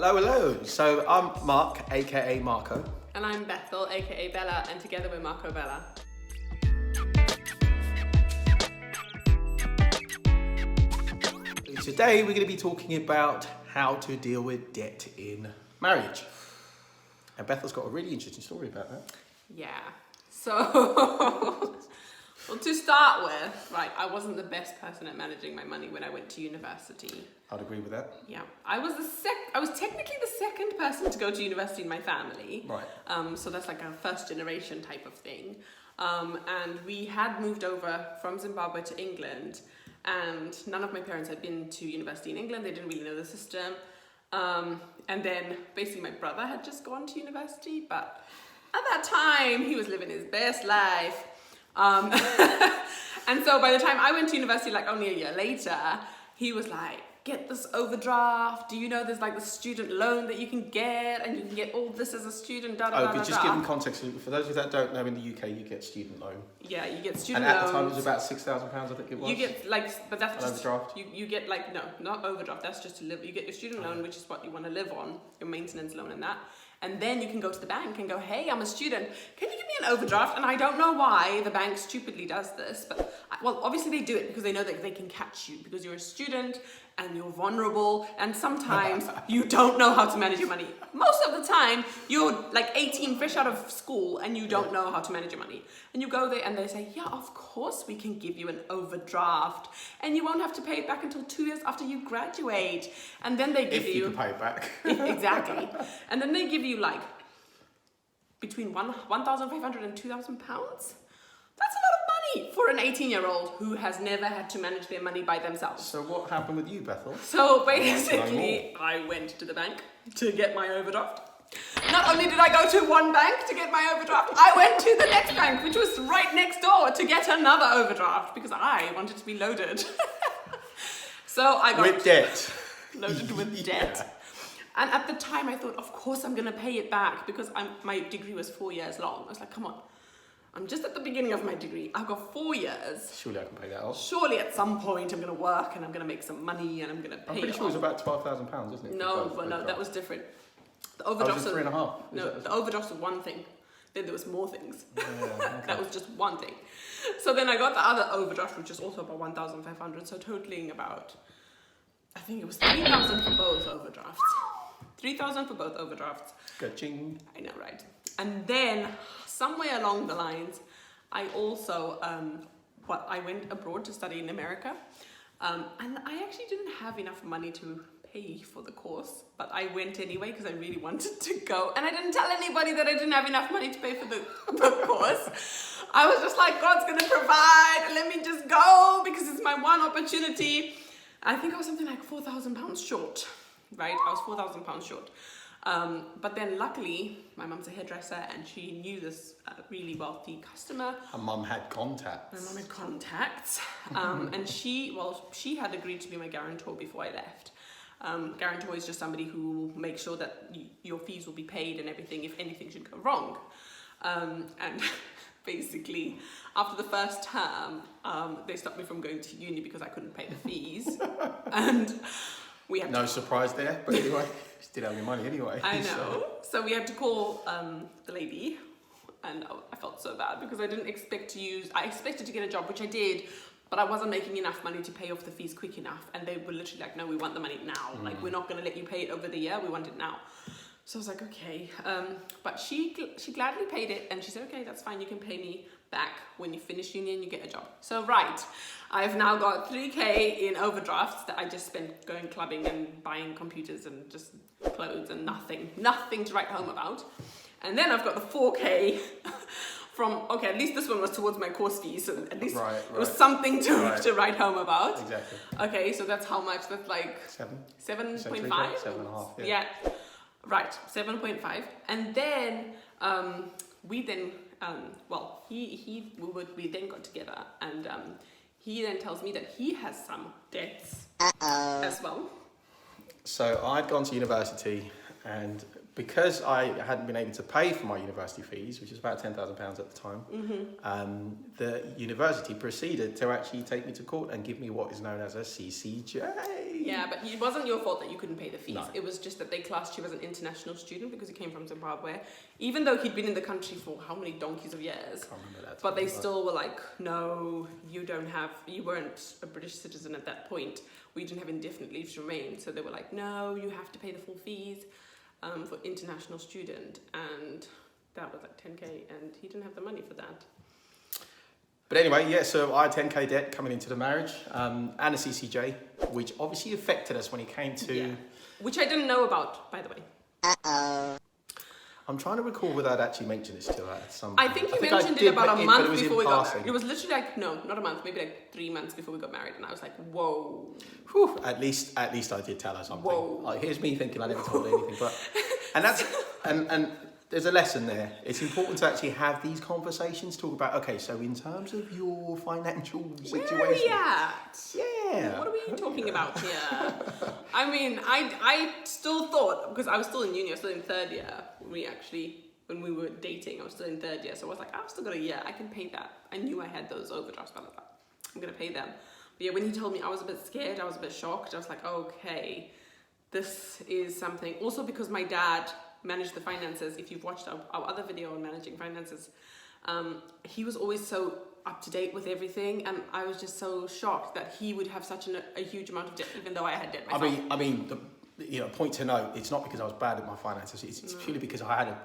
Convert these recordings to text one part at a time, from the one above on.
Hello, hello. So I'm Mark, aka Marco. And I'm Bethel, aka Bella, and together we're Marcobella. Today we're going to be talking about how to deal with debt in marriage. And Bethel's got a really interesting story about that. Yeah. So, well, to start with, right, I wasn't the best person at managing my money when I went to university. I'd agree with that. Yeah, I was technically the second person to go to university in my family. Right. So that's like a first generation type of thing. And we had moved over from Zimbabwe to England, and none of my parents had been to university in England. They didn't really know the system. And then basically my brother had just gone to university, but at that time he was living his best life. And so by the time I went to university, like only a year later, he was like, get this overdraft. Do you know there's like the student loan that you can get, and you can get all this as a student, But just give them context. For those of you that don't know, in the UK you get student loan. Yeah, you get student loan. And at the time it was about £6,000, I think it was. You get like, but that's just overdraft. You get like, no, not overdraft. That's just to live. You get your student loan, which is what you want to live on, your maintenance loan and that. And then you can go to the bank and go, hey, I'm a student. Can you give me an overdraft? And I don't know why the bank stupidly does this, but well, obviously they do it because they know that they can catch you because you're a student and you're vulnerable, and sometimes you don't know how to manage your money. Most of the time, you're like 18, fresh out of school, and you don't know how to manage your money. And you go there and they say, yeah, of course we can give you an overdraft, and you won't have to pay it back until 2 years after you graduate. And then they give if you can pay it back. Exactly. And then they give you like between 1,500 and 2,000 pounds. That's a lot of money for an 18-year-old who has never had to manage their money by themselves. So what happened with you, Bethel? So basically, I went to the bank to get my overdraft. Not only did I go to one bank to get my overdraft, I went to the next bank, which was right next door, to get another overdraft because I wanted to be loaded. So I got with debt. Loaded with debt. And at the time I thought, of course I'm going to pay it back because my degree was 4 years long. I was like, come on. I'm just at the beginning of my degree. I've got 4 years. Surely I can pay that off. Surely at some point I'm going to work and I'm going to make some money and I'm going to pay it off. I'm pretty sure it was about £12,000, isn't it? No, well, no, that was different. The overdraft was 3.5. No, the overdraft was one thing. Then there was more things. Yeah, okay. That was just one thing. So then I got the other overdraft, which is also about 1,500. So totaling about, I think it was 3,000 for both overdrafts. 3,000 for both overdrafts. Ka-ching. I know, right? And then somewhere along the lines, I also, I went abroad to study in America. And I actually didn't have enough money to pay for the course, but I went anyway because I really wanted to go. And I didn't tell anybody that I didn't have enough money to pay for the course. I was just like, God's gonna provide, let me just go because it's my one opportunity. I think I was something like £4,000 short, right? I was £4,000 short. But then luckily, my mum's a hairdresser and she knew this really wealthy customer. Her mum had contacts. My mum had contacts. And she had agreed to be my guarantor before I left. Guarantor is just somebody who makes sure that your fees will be paid and everything if anything should go wrong. And basically, after the first term, they stopped me from going to uni because I couldn't pay the fees. And we had no surprise there, but anyway, you still have your money anyway. I know. So we had to call the lady, and I felt so bad because I didn't expect to I expected to get a job, which I did, but I wasn't making enough money to pay off the fees quick enough. And they were literally like, no, we want the money now. Like, we're not going to let you pay it over the year. We want it now. So I was like, okay. But she gladly paid it. And she said, okay, that's fine. You can pay me back when you finish uni and you get a job. So, right. I've now got 3K in overdrafts that I just spent going clubbing and buying computers and just clothes and nothing to write home about. And then I've got the 4K from, okay, at least this one was towards my course fees, so at least it was something to write home about. Exactly. Okay, so that's how much? That's like 7.5? 7.5, yeah. Right, 7.5. And then we then, we then got together, and he then tells me that he has some debts as well. So I'd gone to university, and because I hadn't been able to pay for my university fees, which is about £10,000 at the time, the university proceeded to actually take me to court and give me what is known as a CCJ. Yeah, but it wasn't your fault that you couldn't pay the fees. No. It was just that they classed you as an international student because you came from Zimbabwe, even though he'd been in the country for how many donkeys of years. I can't remember that. But they still were like, no, you weren't a British citizen at that point. We didn't have indefinite leave to remain. So they were like, no, you have to pay the full fees for international student. And that was like 10K, and he didn't have the money for that. But anyway, yeah, so I had 10K debt coming into the marriage and a CCJ, which obviously affected us when it came to... Yeah. Which I didn't know about, by the way. I'm trying to recall whether I'd actually mentioned this to her at some I point. think you mentioned it about a month before we got passing. married. It was literally like, no, not a month, maybe like 3 months before we got married. And I was like, whoa. Whew, at least I did tell her something. Whoa. Like, here's me thinking I never told her anything. And that's... And there's a lesson there. It's important to actually have these conversations, talk about, okay, so in terms of your financial situation... Where are we at? Yeah. What are we talking about here? I mean, I still thought, because I was still in uni, I was still in third year, when we were dating, I was still in third year, so I was like, I've still got a year, I can pay that. I knew I had those overdrafts, but I was like, I'm going to pay them. But yeah, when he told me, I was a bit scared, I was a bit shocked. I was like, okay, this is something. Also because my dad managed the finances. If you've watched our other video on managing finances, he was always so up to date with everything, and I was just so shocked that he would have such a huge amount of debt, even though I had debt myself. I mean, the point to note, it's not because I was bad at my finances. It's purely because I had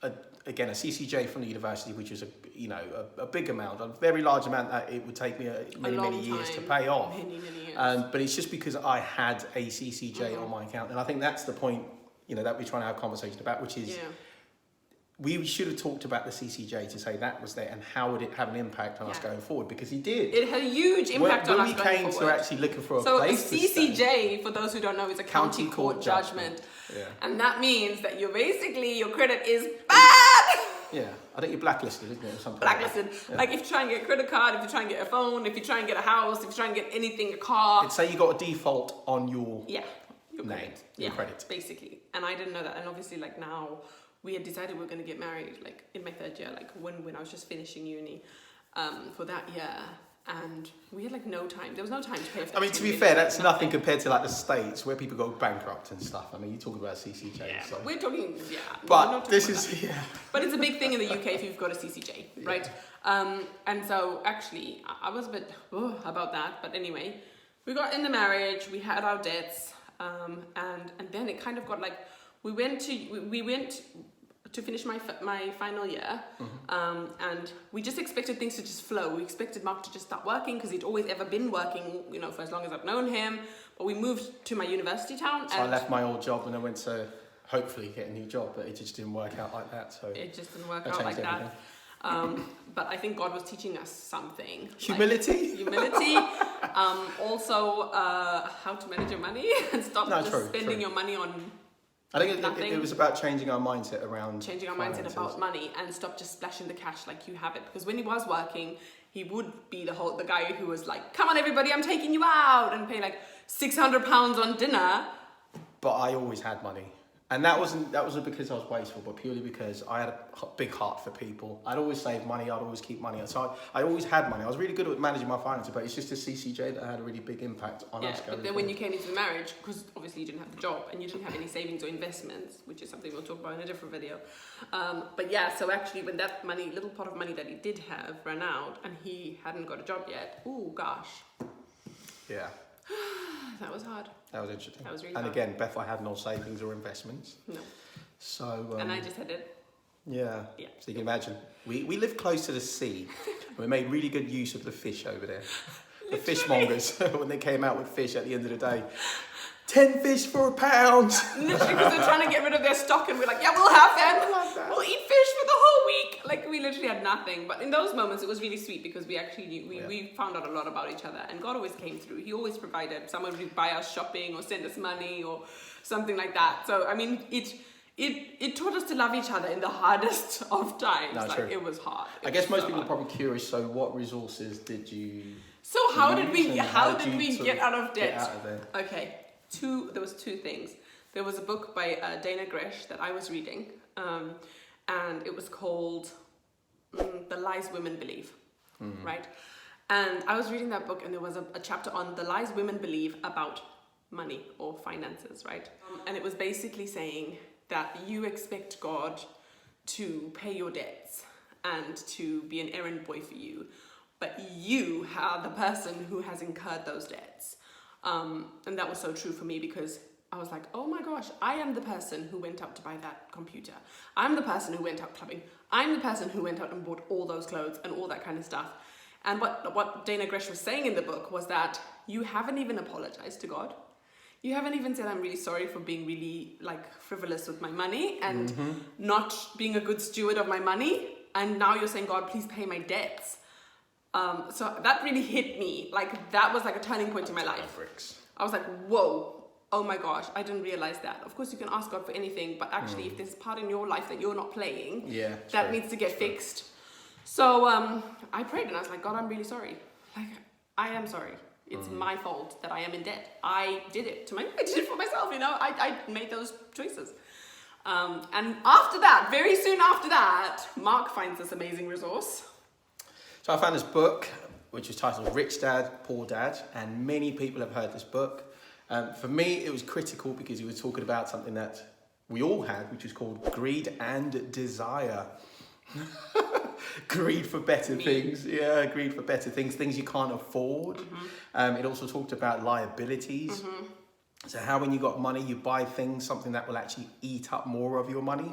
a CCJ from the university, which was a big amount, a very large amount that it would take me many years to pay off. Many years. But it's just because I had a CCJ on my account, and I think that's the point that we're trying to have a conversation about, which is we should have talked about the CCJ to say that was there and how would it have an impact on us going forward, because he did. It had a huge impact on us going forward. When we came to actually looking for a place to stay. So a CCJ, for those who don't know, is a county court judgment. Yeah. And that means that your credit is bad. Yeah, I think you're blacklisted, isn't it, or something? Blacklisted. Like if you try and get a credit card, if you try and get a phone, if you try and get a house, if you try and get anything, a car. Say you got a default on your name, your credit. Basically. And I didn't know that. And obviously, like now, we had decided we were going to get married, like in my third year, like when I was just finishing uni, for that year. And we had like no time. There was no time to pay off that. I mean, to be fair, that's nothing compared to like the States where people go bankrupt and stuff. I mean, you're talking about CCJ. Yeah, so. we're talking, But this is, But it's a big thing in the UK if you've got a CCJ, right? And so actually, I was a bit about that. But anyway, we got in the marriage, we had our debts, and then it kind of got like, we went to finish my final year, and we just expected things to just flow. We expected Mark to just start working because he'd always ever been working, for as long as I've known him. But we moved to my university town. So I left my old job and I went to hopefully get a new job, but it just didn't work out like that. So it just didn't work out like that. But I think God was teaching us something. Humility. Also, how to manage your money and stop spending your money on. I think it was about changing our mindset around mindset about money and stop just splashing the cash like you have it. Because when he was working, he would be the guy who was like, come on everybody, I'm taking you out, and pay like £600 on dinner. But I always had money. And that wasn't because I was wasteful, but purely because I had a big heart for people. I'd always save money, I'd always keep money. So I always had money. I was really good at managing my finances, but it's just a CCJ that had a really big impact on us. But then when you came into the marriage, because obviously you didn't have the job and you didn't have any savings or investments, which is something we'll talk about in a different video. So actually when that little pot of money that he did have ran out and he hadn't got a job yet, oh gosh. Yeah. That was hard. That was interesting. That was really hard. And again, Beth, I had no savings or investments. No. So. And I just had it. Yeah. So you can imagine, we live close to the sea. We made really good use of the fish over there. The fishmongers, when they came out with fish at the end of the day. 10 fish for £1. Literally, because they're trying to get rid of their stock, and we're like, we'll have them. We'll eat fish for the whole week. Like, we literally had nothing. But in those moments, it was really sweet because we actually knew, we found out a lot about each other. And God always came through. He always provided. Someone would buy us shopping or send us money or something like that. So, I mean, it taught us to love each other in the hardest of times. No, true. It was hard. I guess most people are probably curious, so what resources did you... So how did we get out of debt? Get out of there? Okay. There was two things. there was a book by Dana Gresh that I was reading, and it was called The Lies Women Believe, right? And I was reading that book, and there was a chapter on the lies women believe about money or finances, right? And it was basically saying that you expect God to pay your debts and to be an errand boy for you, but you are the person who has incurred those debts. And that was so true for me, because I was like, oh my gosh, I am the person who went out to buy that computer. I'm the person who went out clubbing. I'm the person who went out and bought all those clothes and all that kind of stuff. And what Dana Gresh was saying in the book was that you haven't even apologized to God. You haven't even said, I'm really sorry for being really like frivolous with my money and not being a good steward of my money. And now you're saying, God, please pay my debts. So that really hit me. Like, that was like a turning point in my life. I was like, whoa, oh my gosh, I didn't realize that. Of course, you can ask God for anything, but actually, if there's a part in your life that you're not playing, that needs to get fixed. So I prayed and I was like, God, I'm really sorry. Like, I am sorry. It's my fault that I am in debt. I did it for myself, you know. I made those choices. And after that, very soon after that, Mark finds this amazing resource. So I found this book, which is titled Rich Dad, Poor Dad, and many people have heard this book. For me, it was critical because he was talking about something that we all had, which is called greed and desire. Greed for better things. Yeah, greed for better things, things you can't afford. It also talked about liabilities. So how when you got money, you buy things, something that will actually eat up more of your money.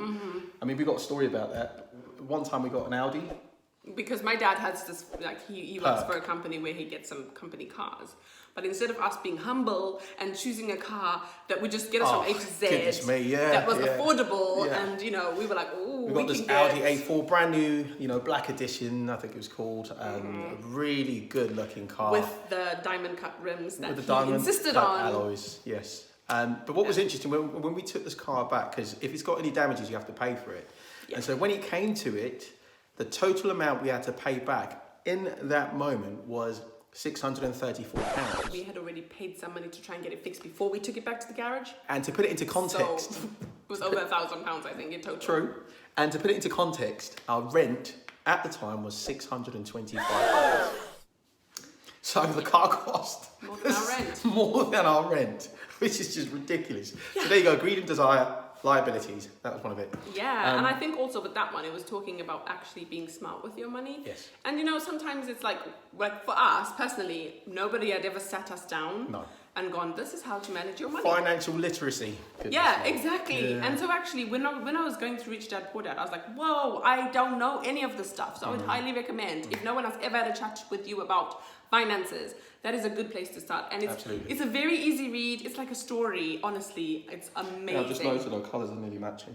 I mean, we got a story about that. One time we got an Audi. Because my dad has this, like, he works for a company where he gets some company cars. But instead of us being humble and choosing a car that would just get us from A to Z, that was affordable, and, you know, we were like, oh, we got this Audi A4, brand new, you know, black edition, I think it was called, a really good looking car. With the diamond cut rims that he insisted on. Alloys, yes. But what was interesting, when we took this car back, because if it's got any damages, you have to pay for it. And so when it came to it, the total amount we had to pay back in that moment was £634. We had already paid some money to try and get it fixed before we took it back to the garage. And to put it into context... So, it was over £1,000, I think, in total. True. And to put it into context, our rent at the time was £625. So the car cost... More than our rent. More than our rent, which is just ridiculous. So there you go, greed and desire. Liabilities, that was one of it. Yeah, and I think also with that one, it was talking about actually being smart with your money. Yes. And you know, sometimes it's like for us personally, nobody had ever sat us down and gone, this is how to manage your money. Financial literacy. Yeah, exactly. Yeah. And so actually, when I was going through Rich Dad, Poor Dad, I was like, whoa, I don't know any of this stuff. So I would highly recommend, if no one has ever had a chat with you about finances, that is a good place to start. And it's a very easy read. It's like a story, honestly. It's amazing. Yeah, I just noticed our colours are nearly matching.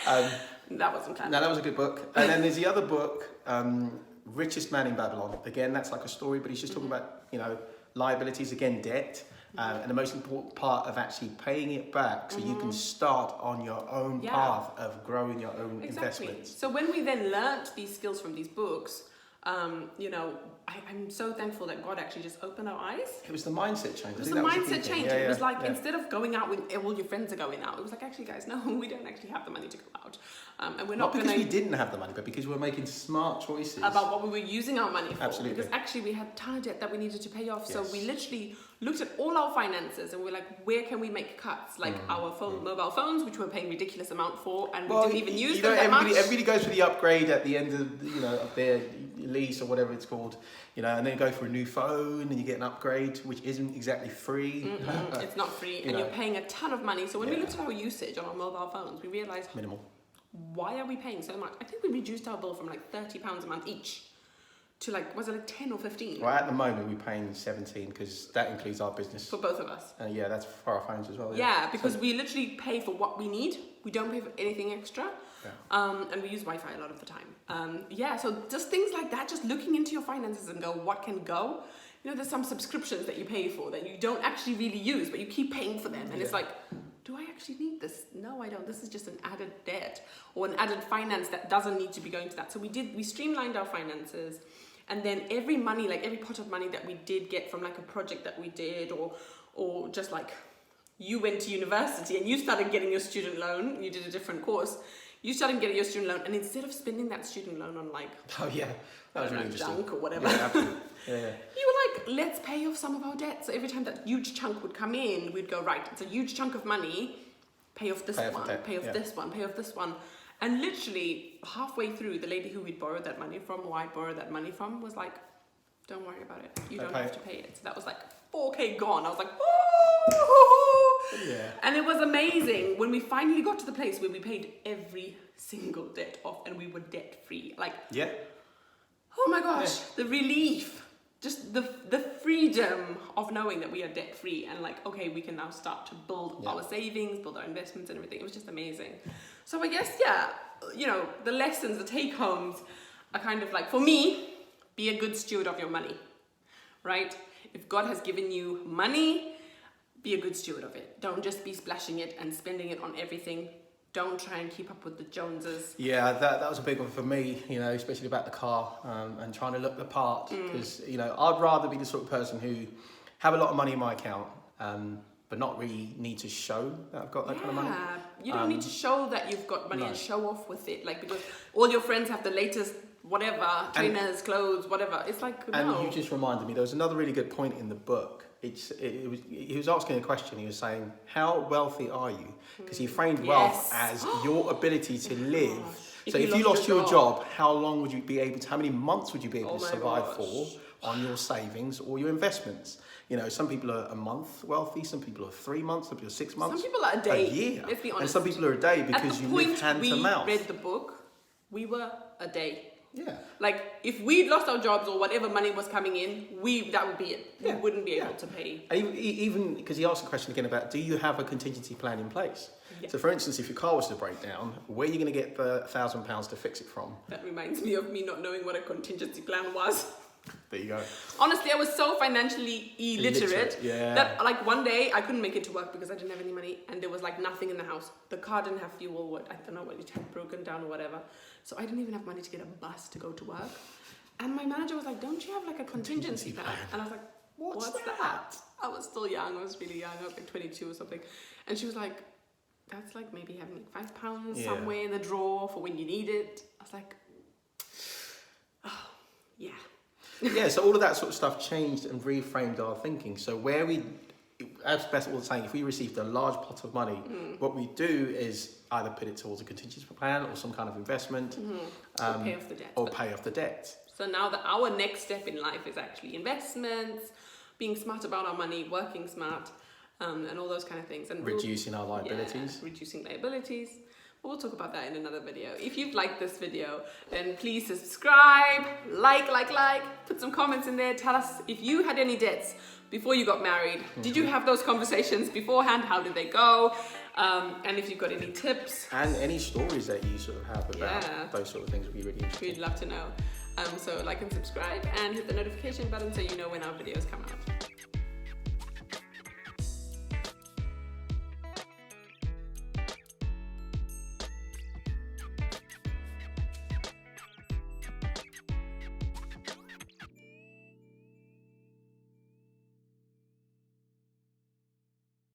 That wasn't planned. No, that was a good book. And then there's the other book, Richest Man in Babylon. Again, that's like a story, but he's just talking about, you know, liabilities, again, debt. And the most important part of actually paying it back so you can start on your own path of growing your own investments. So when we then learnt these skills from these books, you know, I'm so thankful that God actually just opened our eyes. It was the mindset change. It was the mindset change. It was like, instead of going out when all your friends are going out, it was like, actually, guys, no, we don't actually have the money to go out. And we're not because we didn't have the money, but because we were making smart choices about what we were using our money for. Absolutely. Because actually we had a ton of debt that we needed to pay off. So we literally looked at all our finances and we're like, where can we make cuts? Like our mobile phones, which we're paying ridiculous amount for, and we didn't even use them that much. Everybody goes for the upgrade at the end of, you know, of their lease or whatever it's called, you know, and then you go for a new phone and you get an upgrade, which isn't exactly free. It's not free, and you're paying a ton of money. So when we looked at our usage on our mobile phones, we realized minimal. Why are we paying so much? I think we reduced our bill from like £30 a month each to like, was it like 10 or 15? Right, at the moment we're paying 17 because that includes our business. For both of us. Yeah, that's for our phones as well. Yeah, because we literally pay for what we need. We don't pay for anything extra. And we use Wi-Fi a lot of the time. So just things like that, just looking into your finances and go, what can go? You know, there's some subscriptions that you pay for that you don't actually really use, but you keep paying for them. And it's like, do I actually need this? No, I don't. This is just an added debt or an added finance that doesn't need to be going to that. So we streamlined our finances. And then every money, like every pot of money that we did get from like a project that we did or just like you went to university and you started getting your student loan, you did a different course, you started getting your student loan, and instead of spending that student loan on like, oh yeah, that was really interesting. junk or whatever, Yeah, absolutely. Yeah. you were like, let's pay off some of our debt. So every time that huge chunk would come in, we'd go, right, it's a huge chunk of money, pay off this one, pay off this one, pay off this one. And literally halfway through, the lady who we'd borrowed that money from, who I borrowed that money from, was like, don't worry about it. You don't have to pay it. So that was like 4K gone. I was like, oh! Yeah. And it was amazing when we finally got to the place where we paid every single debt off and we were debt free. Like, Yeah. oh my gosh, the relief. Just the freedom of knowing that we are debt free and like, okay, we can now start to build our savings, build our investments and everything. It was just amazing. So I guess, yeah, you know, the lessons, the take homes are kind of like, for me, be a good steward of your money, right? If God has given you money, be a good steward of it. Don't just be splashing it and spending it on everything. Don't try and keep up with the Joneses. Yeah, that was a big one for me, you know, especially about the car and trying to look the part. Because, you know, I'd rather be the sort of person who have a lot of money in my account, but not really need to show that I've got that kind of money. You don't need to show that you've got money and show off with it. Like, because all your friends have the latest whatever, trainers, clothes, whatever. It's like, no. And you just reminded me, there was another really good point in the book. He was asking a question. He was saying, how wealthy are you? Because he framed wealth as your ability to live. So if you lost your job, how long would you be able to, how many months would you be able to survive for on your savings or your investments? You know, some people are a month wealthy, some people are 3 months, some people are 6 months. Some people are a day. A year. Let's be honest. And some people are a day because you live hand to mouth. At the point we read the book, we were a day. Yeah. Like, if we'd lost our jobs or whatever money was coming in, that would be it. We wouldn't be able to pay. Even because he asked a question again about, do you have a contingency plan in place? Yeah. So, for instance, if your car was to break down, where are you going to get the £1,000 to fix it from? That reminds me of me not knowing what a contingency plan was. There you go. Honestly, I was so financially illiterate yeah. that like one day I couldn't make it to work because I didn't have any money and there was like nothing in the house. The car didn't have fuel, I don't know what it had broken down or whatever. So I didn't even have money to get a bus to go to work. And my manager was like, don't you have like a contingency plan? And I was like, what's that? I was still young, I was really young, I was like 22 or something. And she was like, that's like maybe having £5 somewhere in the drawer for when you need it. I was like, oh, yeah. Yeah, so all of that sort of stuff changed and reframed our thinking. So where as Beth was saying, if we received a large pot of money, what we do is either put it towards a contingency plan or some kind of investment, or pay off the debt. Pay off the debt. So now that our next step in life is actually investments, being smart about our money, working smart, and all those kind of things, and reducing our liabilities. Yeah, reducing liabilities. We'll talk about that in another video. If you've liked this video, then please subscribe, like, put some comments in there. Tell us if you had any debts before you got married. Did you have those conversations beforehand? How did they go? And if you've got any tips. And any stories that you sort of have about those sort of things would be really interesting. We'd love to know. So like and subscribe and hit the notification button so you know when our videos come out.